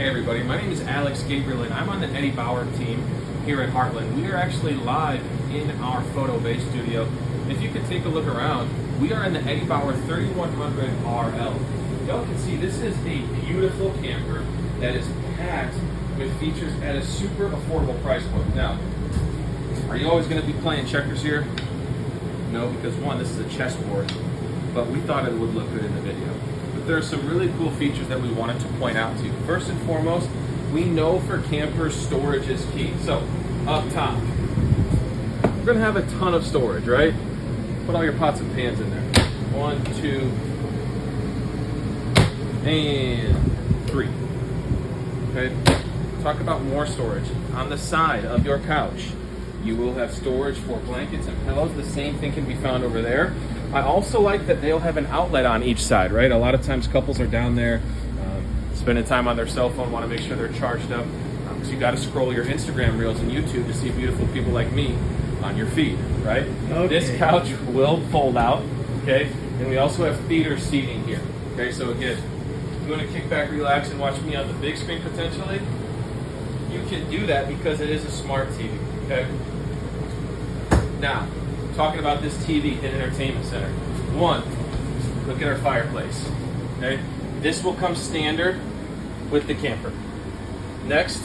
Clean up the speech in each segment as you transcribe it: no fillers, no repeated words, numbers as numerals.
Hey everybody, my name is Alex Gabriel and I'm on the Eddie Bauer team here at Heartland. We are actually live in our photo base studio. If you could take a look around, we are in the Eddie Bauer 3100 RL. Y'all can see this is a beautiful camper that is packed with features at a super affordable price point. Now, are you always going to be playing checkers here? No, because one, this is a chessboard, but we thought it would look good in the video. But there are some really cool features that we wanted to point out to you. First and foremost, we know for campers, storage is key. So, up top, we're going to have a ton of storage, right? Put all your pots and pans in there. 1, 2, and 3. Okay? Talk about more storage. On the side of your couch, you will have storage for blankets and pillows. The same thing can be found over there. I also like that they'll have an outlet on each side, right? A lot of times couples are down there spending time on their cell phone, want to make sure they're charged up. So you got to scroll your Instagram reels and YouTube to see beautiful people like me on your feed, right? Okay. This couch will fold out, okay? And we also have theater seating here, okay? So again, if you want to kick back, relax, and watch me on the big screen potentially, you can do that because it is a smart TV, okay? Now, talking about this TV in Entertainment Center. One, look at our fireplace, okay? This will come standard with the camper. Next,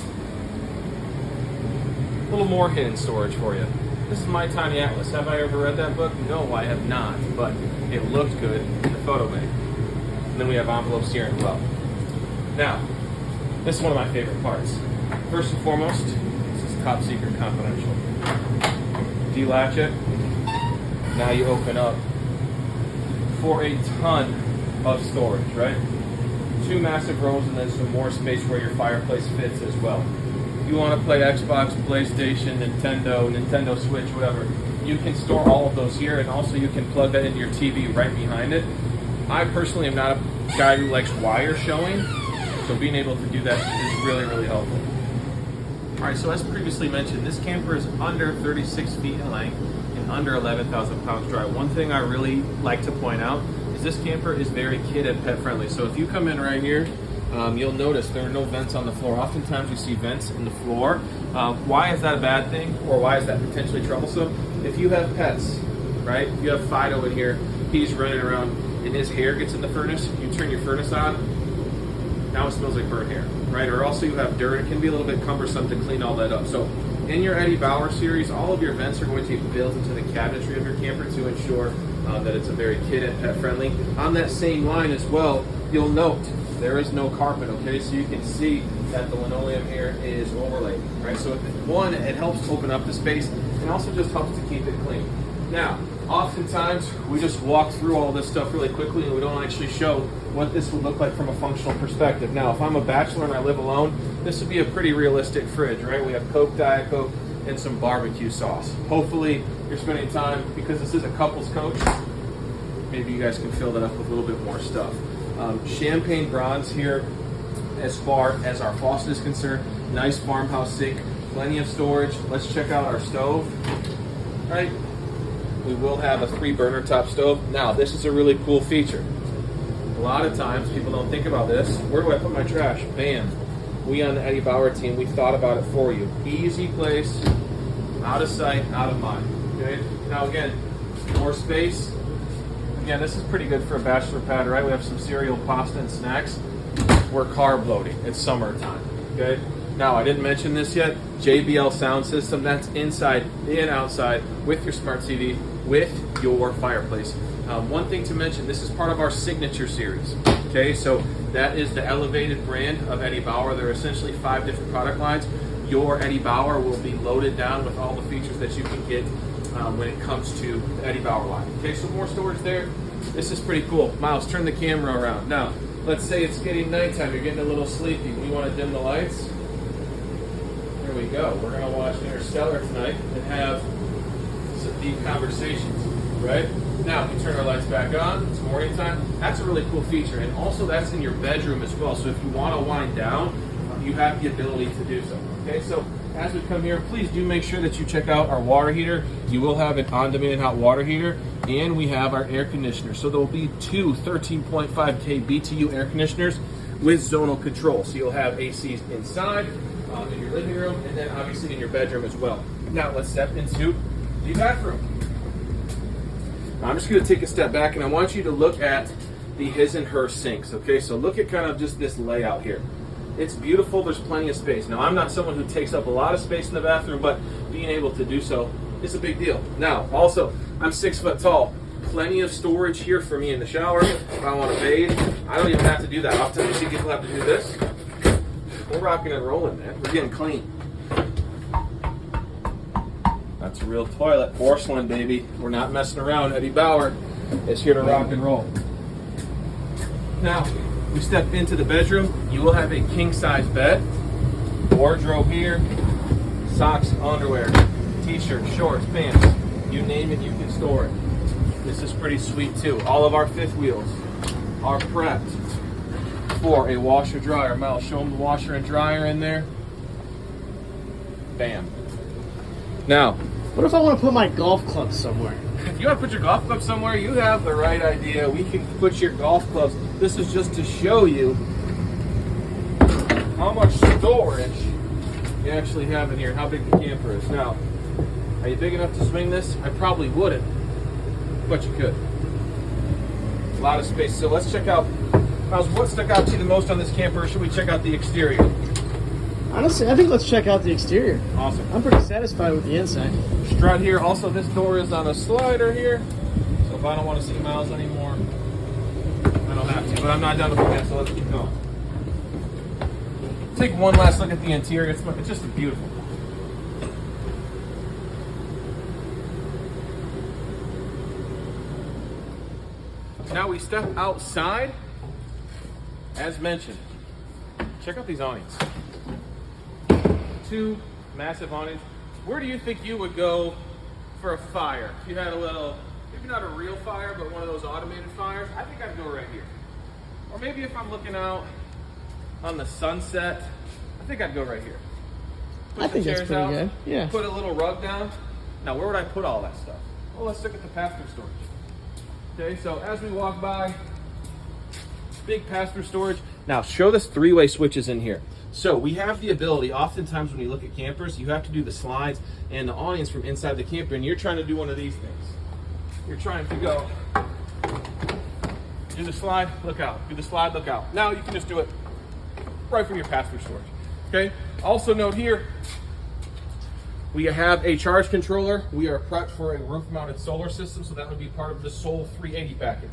a little more hidden storage for you. This is My Tiny Atlas. Have I ever read that book? No, I have not, but it looked good in the photo bank. And then we have envelopes here as well. Now, this is one of my favorite parts. First and foremost, this is top secret confidential. Delatch it. Now you open up for a ton of storage, right? 2 massive rows and then some more space where your fireplace fits as well. You want to play Xbox, PlayStation, Nintendo Switch, whatever. You can store all of those here, and also you can plug that into your TV right behind it. I personally am not a guy who likes wire showing, so being able to do that is really, really helpful. All right, so as previously mentioned, this camper is under 36 feet in length and under 11,000 pounds dry. One thing I really like to point out is this camper is very kid and pet friendly. So if you come in right here, you'll notice there are no vents on the floor. Oftentimes you see vents in the floor. Why is that a bad thing, or why is that potentially troublesome? If you have pets, right? If you have Fido in here, he's running around and his hair gets in the furnace, you turn your furnace on, now it smells like burnt hair, right? Or also you have dirt. It can be a little bit cumbersome to clean all that up. So in your Eddie Bauer series, all of your vents are going to be built into the cabinetry of your camper to ensure that it's a very kid and pet friendly. On that same line as well, you'll note there is no carpet, okay? So you can see that the linoleum here is overlaid, right? So one, it helps open up the space and also just helps to keep it clean. Now, oftentimes we just walk through all this stuff really quickly and we don't actually show what this would look like from a functional perspective. Now, if I'm a bachelor and I live alone, this would be a pretty realistic fridge, right? We have Coke, Diet Coke, and some barbecue sauce. Hopefully you're spending time, because this is a couple's coach, maybe you guys can fill that up with a little bit more stuff. Champagne bronze here as far as our faucet is concerned. Nice farmhouse sink, plenty of storage. Let's check out our stove, right? We will have a 3-burner top stove. Now, this is a really cool feature. A lot of times people don't think about this. Where do I put my trash? Bam. We on the Eddie Bauer team, we thought about it for you. Easy place, out of sight, out of mind. Okay? Now again, more space. Again, this is pretty good for a bachelor pad, right? We have some cereal, pasta, and snacks. We're carb loading. It's summertime. Okay? Now, I didn't mention this yet. JBL sound system, that's inside and outside with your smart TV, with your fireplace. One thing to mention, this is part of our signature series. Okay, so that is the elevated brand of Eddie Bauer. There are essentially 5 different product lines. Your Eddie Bauer will be loaded down with all the features that you can get when it comes to the Eddie Bauer line. Okay, so more storage there. This is pretty cool. Miles, turn the camera around. Now, let's say it's getting nighttime. You're getting a little sleepy. We want to dim the lights. Here we go. We're going to watch Interstellar tonight and have some deep conversations, right? Now, we turn our lights back on. It's morning time. That's a really cool feature. And also, that's in your bedroom as well. So if you want to wind down, you have the ability to do so. Okay, so as we come here, please do make sure that you check out our water heater. You will have an on-demand hot water heater, and we have our air conditioner. So there will be 2 13.5K BTU air conditioners with zonal control. So you'll have ACs inside, in your living room, and then obviously in your bedroom as well. Now let's step into the bathroom. Now, I'm just going to take a step back, and I want you to look at the his and her sinks. Okay, so look at kind of just this layout here. It's beautiful. There's plenty of space. Now, I'm not someone who takes up a lot of space in the bathroom, but being able to do so is a big deal. Now, also, I'm 6 foot tall. Plenty of storage here for me in the shower. If I want to bathe, I don't even have to do that. Often you see people have to do this. We're rocking and rolling, man. We're getting clean. That's a real toilet. Porcelain, baby. We're not messing around. Eddie Bauer is here to rock and roll. Now, we step into the bedroom. You will have a king-size bed. Wardrobe here. Socks, underwear, t-shirts, shorts, pants. You name it, you can store it. This is pretty sweet, too. All of our fifth wheels are prepped for a washer dryer. Mel, show them the washer and dryer in there. Bam. Now, what if I want to put my golf clubs somewhere? If you want to put your golf clubs somewhere, you have the right idea. We can put your golf clubs. This is just to show you how much storage you actually have in here, how big the camper is. Now, are you big enough to swing this? I probably wouldn't, but you could. A lot of space. So let's check out, Miles, what stuck out to you the most on this camper, or should we check out the exterior? Honestly, I think let's check out the exterior. Awesome. I'm pretty satisfied with the inside. Strut here. Also, this door is on a slider here. So if I don't want to see Miles anymore, I don't have to. But I'm not done with it, so let's keep going. Take one last look at the interior. It's just beautiful. Now we step outside. As mentioned, check out these awnings. 2 massive awnings. Where do you think you would go for a fire? If you had a little, maybe not a real fire, but one of those automated fires, I think I'd go right here. Or maybe if I'm looking out on the sunset, I think I'd go right here. I think that's pretty good. Yeah. Put a little rug down. Now, where would I put all that stuff? Well, let's look at the pass-through storage. Okay, so as we walk by, big pass-through storage. Now, show this 3-way switches in here. So we have the ability, oftentimes when you look at campers, you have to do the slides and the awnings from inside the camper, and you're trying to do one of these things. You're trying to go, do the slide, look out. Do the slide, look out. Now you can just do it right from your pass-through storage. Okay? Also note here, we have a charge controller. We are prepped for a roof-mounted solar system, so that would be part of the Soul 380 package.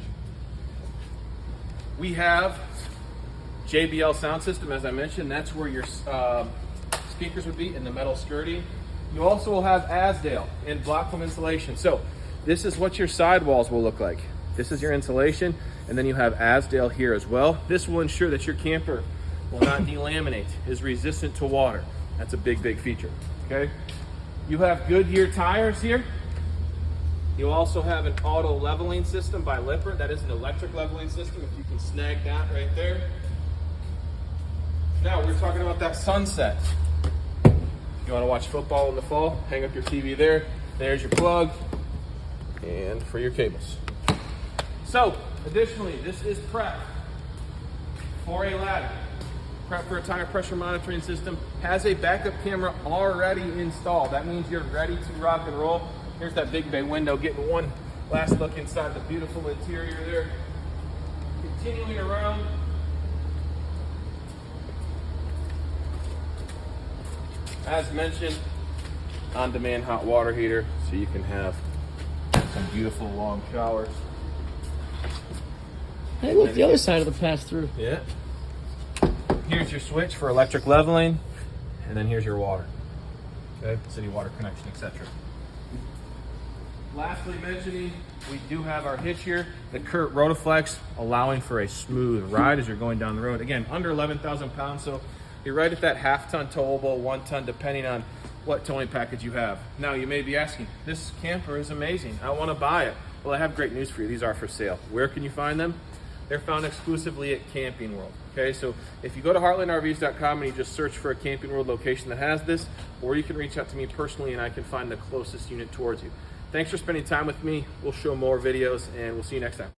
We have JBL sound system, as I mentioned. That's where your speakers would be in the metal skirting. You also will have Asdale in block foam insulation. So this is what your sidewalls will look like. This is your insulation, and then you have Asdale here as well. This will ensure that your camper will not delaminate, is resistant to water. That's a big, big feature, okay? You have Goodyear tires here. You also have an auto leveling system by Lippert. That is an electric leveling system, if you can snag that right there. Now, we're talking about that sunset. You want to watch football in the fall, hang up your TV there. There's your plug, and for your cables. So, additionally, this is prep for a ladder. Prep for a tire pressure monitoring system. Has a backup camera already installed. That means you're ready to rock and roll. Here's that big bay window, getting one last look inside the beautiful interior there. Continuing around. As mentioned, on-demand hot water heater, so you can have some beautiful long showers. Hey, look, the other side of the pass-through. Yeah. Here's your switch for electric leveling, and then here's your water. Okay, city water connection, etc. Lastly mentioning, we do have our hitch here, the Kurt Rotaflex, allowing for a smooth ride as you're going down the road. Again, under 11,000 pounds, so you're right at that half-ton towable, 1 ton, depending on what towing package you have. Now, you may be asking, this camper is amazing. I want to buy it. Well, I have great news for you. These are for sale. Where can you find them? They're found exclusively at Camping World. Okay, so if you go to heartlandrvs.com and you just search for a Camping World location that has this, or you can reach out to me personally and I can find the closest unit towards you. Thanks for spending time with me. We'll show more videos and we'll see you next time.